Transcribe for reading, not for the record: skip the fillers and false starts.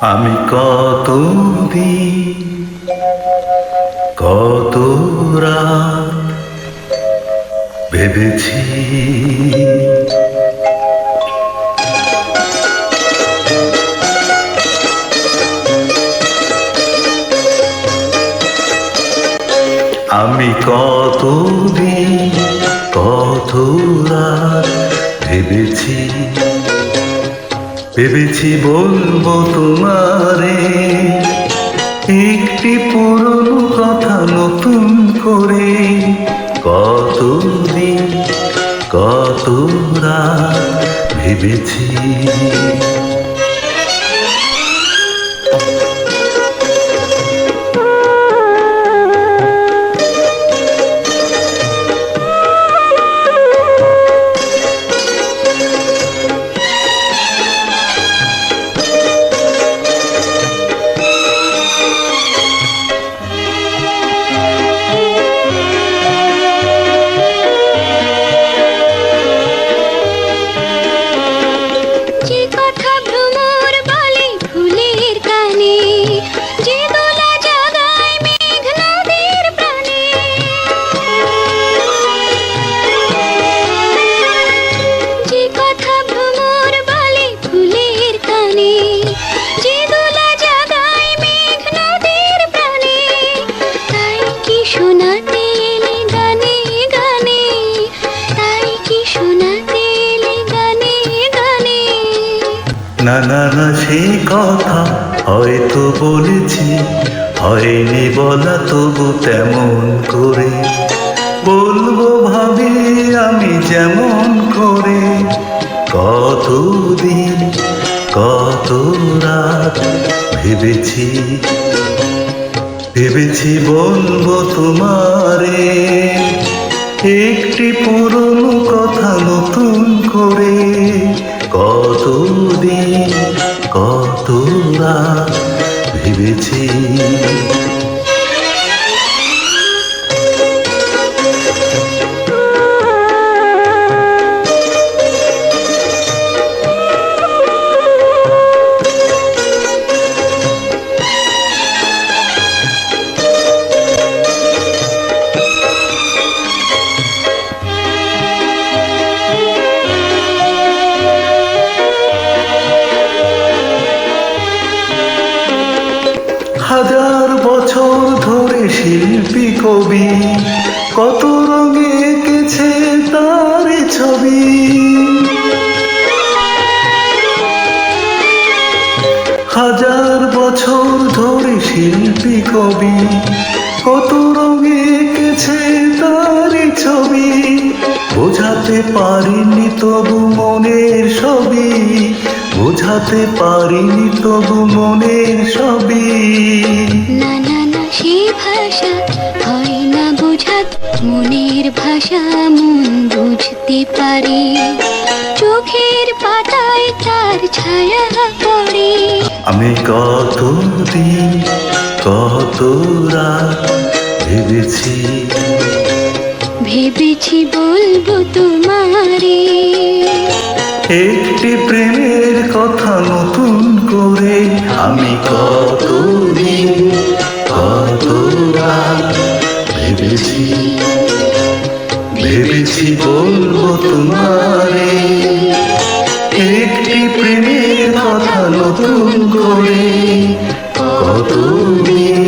আমি কতদিন কত রাত ভেবেছি, আমি কতদিন কত রাত ভেবেছি, ভেবেছি বলবো তোমারে একটি পুরনো কথা নতুন করে। কতদিন কত রাত ভেবেছি। না না না, সে কথা হয়তো বলেছি, হয়নি বলা তবু তেমন করে বলবো ভাবি আমি যেমন করে। কতদিন কত রাত ভেবেছি, ভেবেছি বলবো তোমারে একটি পুরনো কথা নতুন করে। কতদিন কত রাত ভেবেছি। হাজার বছর ধরে শিল্পী কবি কত রঙে এঁকেছে তার ছবি। হাজার বছর ধরে শিল্পী কবি কত রঙে এঁকেছে তার ছবি। বোঝাতে পারিনি তবু মনের ছবি, বোঝাতে পারিনি তবু মনের ছবি। না না না, সে ভাষা হয় না বোঝাত, মনের ভাষা মন বুঝতে পারে। চোখের পাতায় তার ছায়া পড়ে। আমি কতদিন কত রাত ভেবেছি, ভেবেছি বলবো তোমারে একটি প্রেমের কথা নতুন করে। আমি কতদিন কত রাত ভেবেছি, ভেবেছি বলবো তোমারে একটি প্রেমের কথা নতুন করে। কতদিন